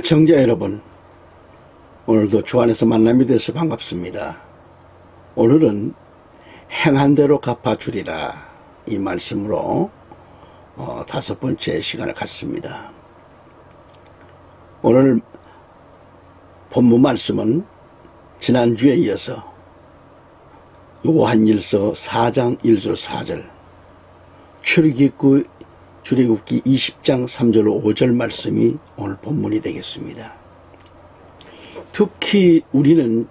청자 여러분, 오늘도 주 안에서 만남이 돼서 반갑습니다. 오늘은 행한 대로 갚아주리라 이 말씀으로 5번째 시간을 갖습니다. 오늘 본문 말씀은 지난주에 이어서 요한일서 4장 1절 4절, 출애굽기 20장 3절로 5절 말씀이 오늘 본문이 되겠습니다. 특히 우리는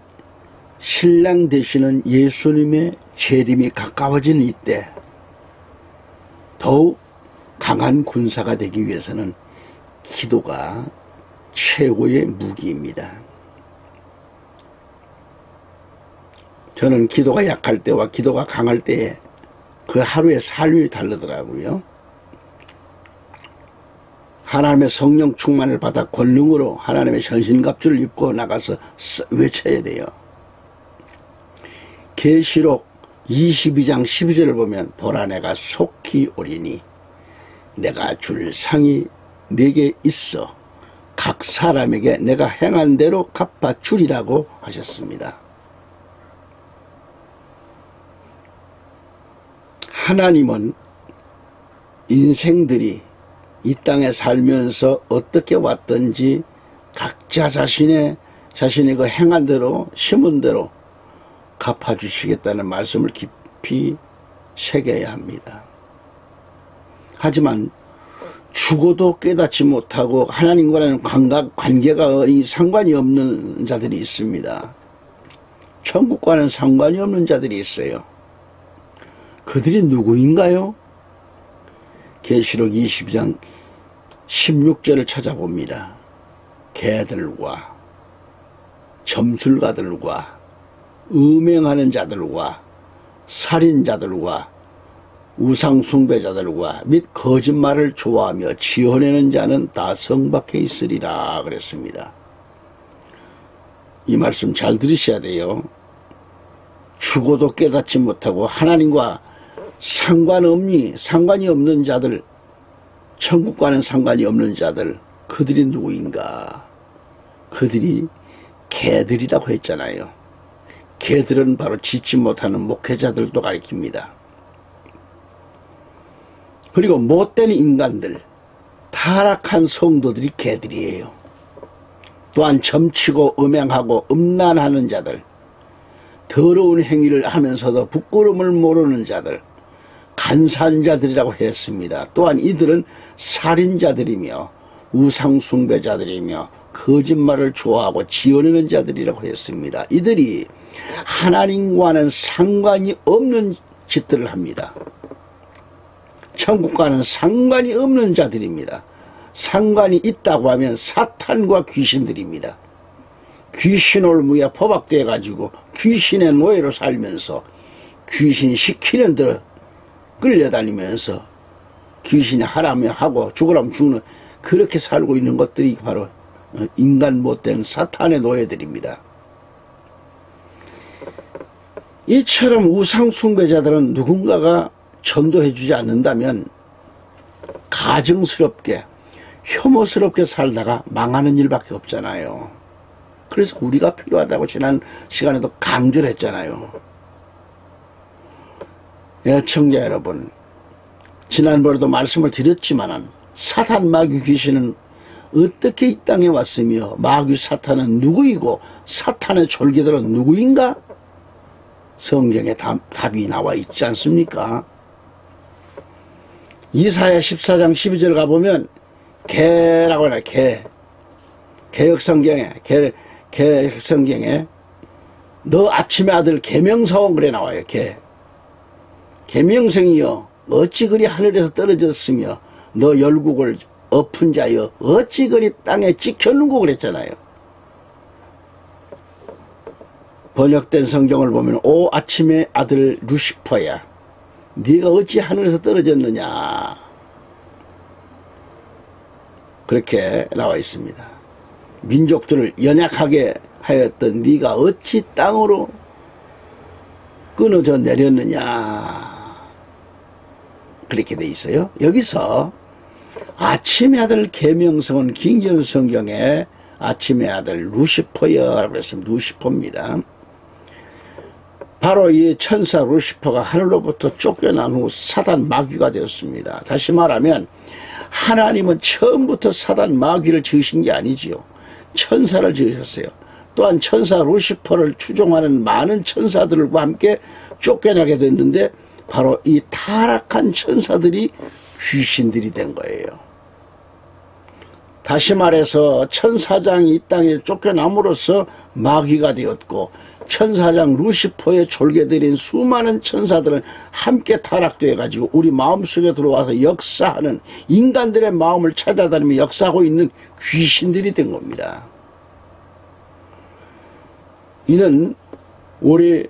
신랑 되시는 예수님의 재림이 가까워지는 이때 더욱 강한 군사가 되기 위해서는 기도가 최고의 무기입니다. 저는 기도가 약할 때와 기도가 강할 때에 그 하루의 삶이 다르더라고요. 하나님의 성령 충만을 받아 권능으로 하나님의 전신갑주를 입고 나가서 외쳐야 돼요. 계시록 22장 12절을 보면 보라 내가 속히 오리니 내가 줄 상이 내게 있어 각 사람에게 내가 행한 대로 갚아주리라고 하셨습니다. 하나님은 인생들이 이 땅에 살면서 어떻게 왔든지 각자 자신의 그 행한 대로 심은 대로 갚아주시겠다는 말씀을 깊이 새겨야 합니다. 하지만 죽어도 깨닫지 못하고 하나님과는 관계가 상관이 없는 자들이 있습니다. 천국과는 상관이 없는 자들이 있어요. 그들이 누구인가요? 계시록 22장 16절을 찾아봅니다. 개들과 점술가들과 음행하는 자들과 살인자들과 우상숭배자들과 및 거짓말을 좋아하며 지어내는 자는 다 성밖에 있으리라 그랬습니다. 이 말씀 잘 들으셔야 돼요. 죽어도 깨닫지 못하고 하나님과 상관이 없는 자들, 천국과는 상관이 없는 자들, 그들이 누구인가? 그들이 개들이라고 했잖아요. 개들은 바로 짓지 못하는 목회자들도 가리킵니다. 그리고 못된 인간들, 타락한 성도들이 개들이에요. 또한 점치고 음행하고 음란하는 자들, 더러운 행위를 하면서도 부끄러움을 모르는 자들, 간사한 자들이라고 했습니다. 또한 이들은 살인자들이며 우상숭배자들이며 거짓말을 좋아하고 지어내는 자들이라고 했습니다. 이들이 하나님과는 상관이 없는 짓들을 합니다. 천국과는 상관이 없는 자들입니다. 상관이 있다고 하면 사탄과 귀신들입니다. 귀신올무에 포박돼 가지고 귀신의 노예로 살면서 귀신 시키는 대로 끌려다니면서 귀신이 하라면 하고 죽으라면 죽는, 그렇게 살고 있는 것들이 바로 인간 못된 사탄의 노예들입니다. 이처럼 우상숭배자들은 누군가가 전도해 주지 않는다면 가증스럽게 혐오스럽게 살다가 망하는 일밖에 없잖아요. 그래서 우리가 필요하다고 지난 시간에도 강조를 했잖아요. 청자 여러분, 지난번에도 말씀을 드렸지만 사탄 마귀 귀신은 어떻게 이 땅에 왔으며 마귀 사탄은 누구이고 사탄의 졸개들은 누구인가? 성경에 답이 나와 있지 않습니까? 이사야 14장 12절 가보면 개라고 하나, 개혁성경에 너 아침의 아들 계명성 그래 나와요. 계명성이여 어찌 그리 하늘에서 떨어졌으며 너 열국을 엎은 자여 어찌 그리 땅에 찍혔는고 그랬잖아요. 번역된 성경을 보면 오 아침의 아들 루시퍼야 네가 어찌 하늘에서 떨어졌느냐 그렇게 나와 있습니다. 민족들을 연약하게 하였던 네가 어찌 땅으로 끊어져 내렸느냐 그렇게 돼 있어요. 여기서 아침의 아들 계명성은 긴결 성경에 아침의 아들 루시퍼여라고 그랬습니다. 루시퍼입니다. 바로 이 천사 루시퍼가 하늘로부터 쫓겨난 후 사단 마귀가 되었습니다. 다시 말하면 하나님은 처음부터 사단 마귀를 지으신 게 아니지요. 천사를 지으셨어요. 또한 천사 루시퍼를 추종하는 많은 천사들과 함께 쫓겨나게 됐는데 바로 이 타락한 천사들이 귀신들이 된 거예요. 다시 말해서 천사장이 이 땅에 쫓겨남으로써 마귀가 되었고 천사장 루시퍼에 졸게들인 수많은 천사들은 함께 타락되어 가지고 우리 마음속에 들어와서 역사하는, 인간들의 마음을 찾아다니며 역사하고 있는 귀신들이 된 겁니다. 이는 우리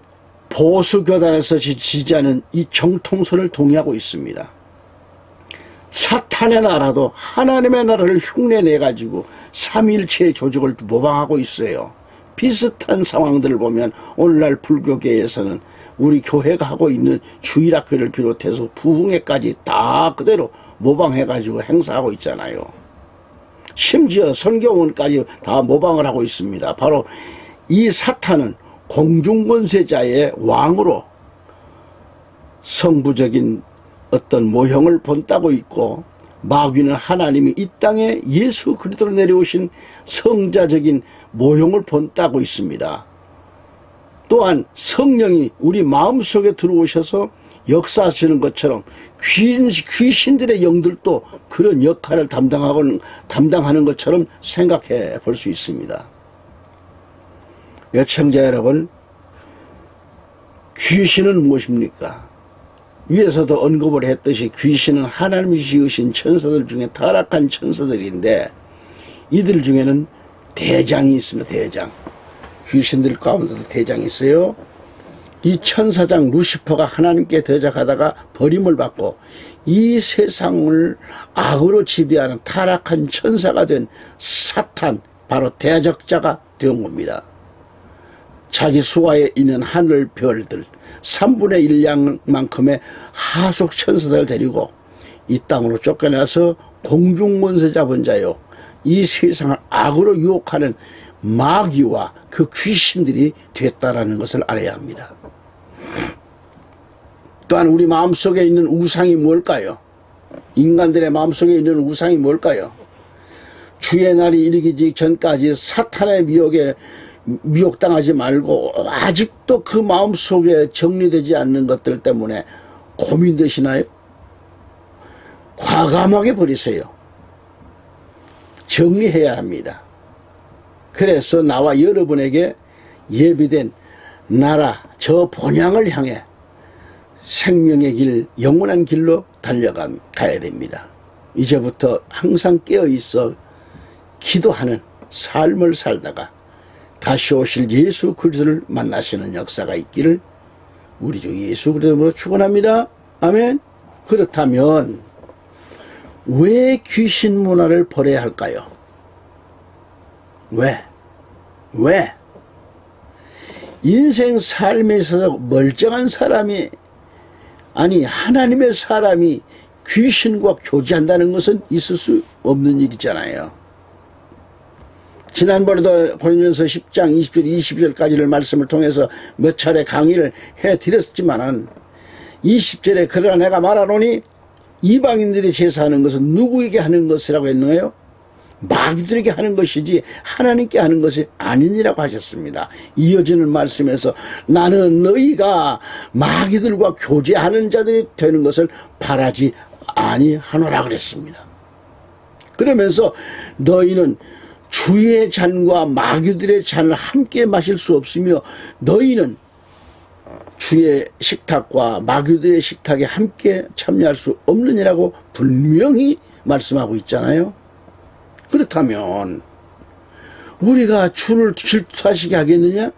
보수교단에서 지지하는 이 정통선을 동의하고 있습니다. 사탄의 나라도 하나님의 나라를 흉내내가지고 삼위일체의 조직을 모방하고 있어요. 비슷한 상황들을 보면 오늘날 불교계에서는 우리 교회가 하고 있는 주일학교를 비롯해서 부흥회까지 다 그대로 모방해가지고 행사하고 있잖아요. 심지어 선교원까지 다 모방을 하고 있습니다. 바로 이 사탄은 공중권세자의 왕으로 성부적인 어떤 모형을 본따고 있고, 마귀는 하나님이 이 땅에 예수 그리스도로 내려오신 성자적인 모형을 본따고 있습니다. 또한 성령이 우리 마음속에 들어오셔서 역사하시는 것처럼 귀신들의 영들도 그런 역할을 담당하는 것처럼 생각해 볼 수 있습니다. 여청자 여러분, 귀신은 무엇입니까? 위에서도 언급을 했듯이 귀신은 하나님이 지으신 천사들 중에 타락한 천사들인데, 이들 중에는 대장이 있습니다. 대장. 귀신들 가운데도 대장이 있어요. 이 천사장 루시퍼가 하나님께 대적하다가 버림을 받고 이 세상을 악으로 지배하는 타락한 천사가 된 사탄, 바로 대적자가 된 겁니다. 자기 수하에 있는 하늘 별들 3분의 1량만큼의 하속 천사들을 데리고 이 땅으로 쫓겨나서 공중권세 잡은 자요, 이 세상을 악으로 유혹하는 마귀와 그 귀신들이 됐다라는 것을 알아야 합니다. 또한 우리 마음속에 있는 우상이 뭘까요? 인간들의 마음속에 있는 우상이 뭘까요? 주의 날이 이르기 전까지 사탄의 미혹당하지 말고 아직도 그 마음속에 정리되지 않는 것들 때문에 고민되시나요? 과감하게 버리세요. 정리해야 합니다. 그래서 나와 여러분에게 예비된 나라, 저 본향을 향해 생명의 길, 영원한 길로 달려가야 됩니다. 이제부터 항상 깨어있어 기도하는 삶을 살다가 다시 오실 예수 그리스도를 만나시는 역사가 있기를 우리 주 예수 그리스도로 축원합니다. 아멘. 그렇다면 왜 귀신 문화를 버려야 할까요? 왜? 인생 삶에 있어서 멀쩡한 사람이, 아니 하나님의 사람이 귀신과 교제한다는 것은 있을 수 없는 일이잖아요. 지난번에도 고린도전서 10장 20절 22절까지를 말씀을 통해서 몇 차례 강의를 해드렸지만은 20절에 그러나 내가 말하노니 이방인들이 제사하는 것은 누구에게 하는 것이라고 했나요? 마귀들에게 하는 것이지 하나님께 하는 것이 아니니라고 하셨습니다. 이어지는 말씀에서 나는 너희가 마귀들과 교제하는 자들이 되는 것을 바라지 아니하노라 그랬습니다. 그러면서 너희는 주의 잔과 마귀들의 잔을 함께 마실 수 없으며 너희는 주의 식탁과 마귀들의 식탁에 함께 참여할 수 없느니라고 분명히 말씀하고 있잖아요. 그렇다면 우리가 주를 질투하시게 하겠느냐?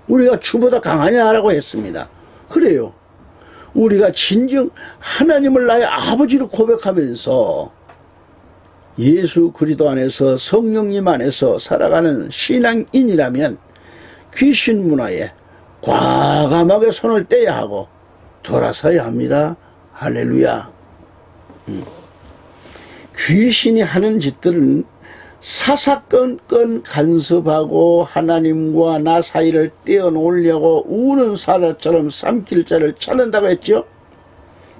우리가 주보다 강하냐라고 했습니다. 그래요. 우리가 진정 하나님을 나의 아버지로 고백하면서 예수 그리스도 안에서 성령님 안에서 살아가는 신앙인이라면 귀신 문화에 과감하게 손을 떼야 하고 돌아서야 합니다. 할렐루야. 귀신이 하는 짓들은 사사건건 간섭하고 하나님과 나 사이를 떼어놓으려고 우는 사자처럼 삼킬 자를 찾는다고 했죠.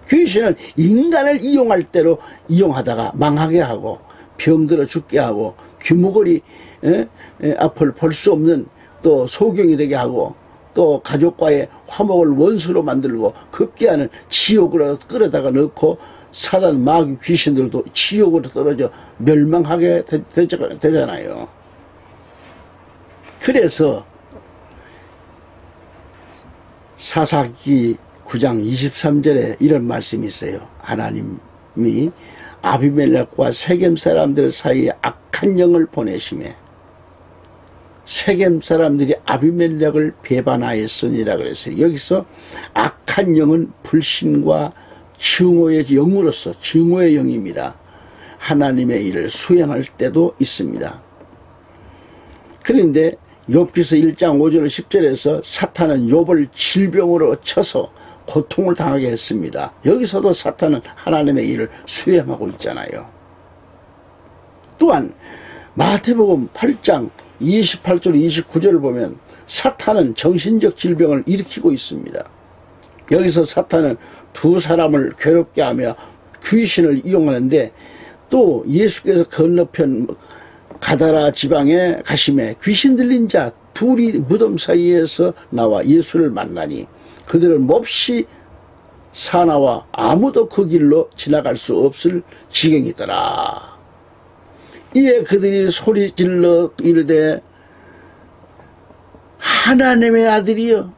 귀신은 인간을 이용할 대로 이용하다가 망하게 하고 병들어 죽게 하고 귀머거리 앞을 볼 수 없는 또 소경이 되게 하고 또 가족과의 화목을 원수로 만들고 급기야는 지옥으로 끌어다가 넣고 사단 마귀 귀신들도 지옥으로 떨어져 멸망하게 되잖아요. 그래서 사사기 9장 23절에 이런 말씀이 있어요. 하나님이 아비멜렉과 세겜 사람들 사이에 악한 영을 보내심에 세겜 사람들이 아비멜렉을 배반하였으니라 그랬어요. 여기서 악한 영은 불신과 증오의 영으로서 증오의 영입니다. 하나님의 일을 수행할 때도 있습니다. 그런데 욥기서 1장 5절 10절에서 사탄은 욥을 질병으로 쳐서 고통을 당하게 했습니다. 여기서도 사탄은 하나님의 일을 수행하고 있잖아요. 또한 마태복음 8장 28절 29절을 보면 사탄은 정신적 질병을 일으키고 있습니다. 여기서 사탄은 두 사람을 괴롭게 하며 귀신을 이용하는데 또 예수께서 건너편 가다라 지방에 가심에 귀신 들린 자 둘이 무덤 사이에서 나와 예수를 만나니 그들은 몹시 사나와 아무도 그 길로 지나갈 수 없을 지경이더라. 이에 그들이 소리질러 이르되 하나님의 아들이여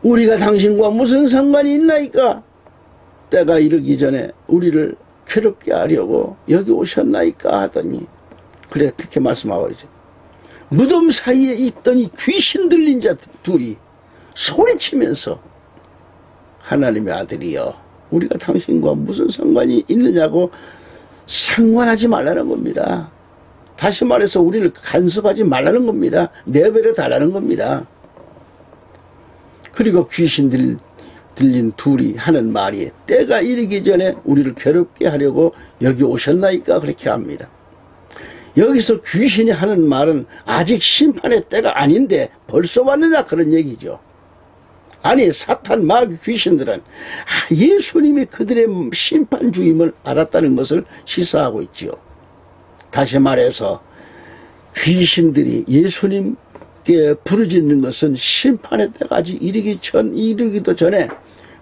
우리가 당신과 무슨 상관이 있나이까? 때가 이르기 전에 우리를 괴롭게 하려고 여기 오셨나이까? 하더니 그래 그렇게 말씀하고 있죠. 무덤 사이에 있던 이 귀신 들린 자 둘이 소리치면서 하나님의 아들이여 우리가 당신과 무슨 상관이 있느냐고 상관하지 말라는 겁니다. 다시 말해서 우리를 간섭하지 말라는 겁니다. 내버려 달라는 겁니다. 그리고 귀신 들린 둘이 하는 말이 때가 이르기 전에 우리를 괴롭게 하려고 여기 오셨나이까? 그렇게 합니다. 여기서 귀신이 하는 말은 아직 심판의 때가 아닌데 벌써 왔느냐 그런 얘기죠. 아니 사탄 마귀 귀신들은 예수님이 그들의 심판주임을 알았다는 것을 시사하고 있지요. 다시 말해서 귀신들이 예수님께 부르짖는 것은 심판의 때까지 이르기도 전에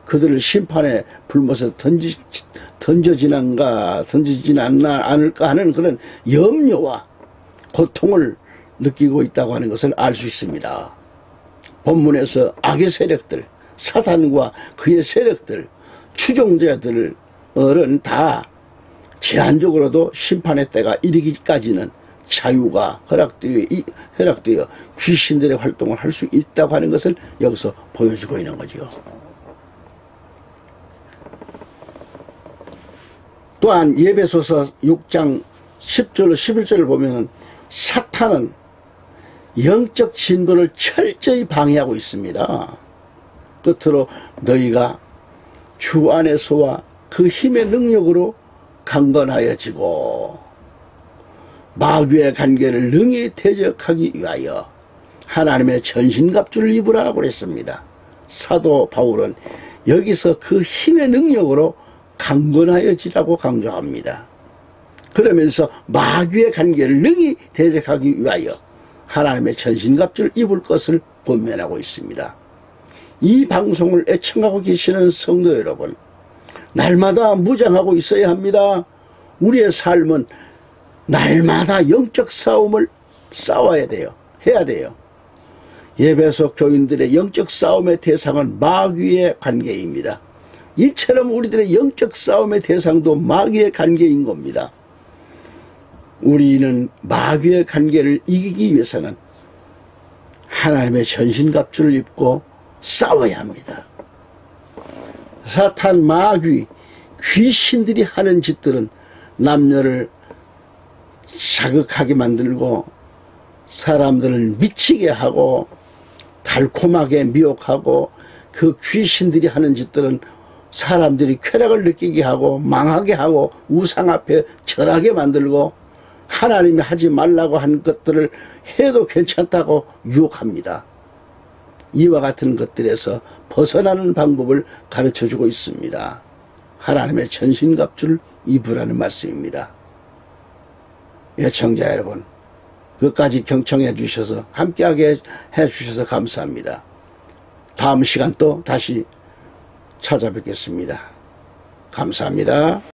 그들을 심판의 불못에 던져지진 않을까 하는 그런 염려와 고통을 느끼고 있다고 하는 것을 알 수 있습니다. 본문에서 악의 세력들, 사탄과 그의 세력들, 추종자들은 다 제한적으로도 심판의 때가 이르기까지는 자유가 허락되어 귀신들의 활동을 할 수 있다고 하는 것을 여기서 보여주고 있는 거죠. 또한 에베소서 6장 10절 11절을 보면 사탄은 영적 진도를 철저히 방해하고 있습니다. 끝으로 너희가 주 안에서와 그 힘의 능력으로 강건하여지고 마귀의 관계를 능히 대적하기 위하여 하나님의 전신갑주를 입으라고 그랬습니다. 사도 바울은 여기서 그 힘의 능력으로 강건하여지라고 강조합니다. 그러면서 마귀의 관계를 능히 대적하기 위하여 하나님의 전신갑주를 입을 것을 권면하고 있습니다. 이 방송을 애청하고 계시는 성도 여러분, 날마다 무장하고 있어야 합니다. 우리의 삶은 날마다 영적 싸움을 싸워야 돼요. 해야 돼요. 에베소 교인들의 영적 싸움의 대상은 마귀의 관계입니다. 이처럼 우리들의 영적 싸움의 대상도 마귀의 관계인 겁니다. 우리는 마귀의 관계를 이기기 위해서는 하나님의 전신갑주를 입고 싸워야 합니다. 사탄, 마귀, 귀신들이 하는 짓들은 남녀를 자극하게 만들고 사람들을 미치게 하고 달콤하게 미혹하고 그 귀신들이 하는 짓들은 사람들이 쾌락을 느끼게 하고 망하게 하고 우상 앞에 절하게 만들고 하나님이 하지 말라고 한 것들을 해도 괜찮다고 유혹합니다. 이와 같은 것들에서 벗어나는 방법을 가르쳐주고 있습니다. 하나님의 전신갑주를 입으라는 말씀입니다. 애청자 여러분, 끝까지 경청해 주셔서 함께하게 해 주셔서 감사합니다. 다음 시간 또 다시 찾아뵙겠습니다. 감사합니다.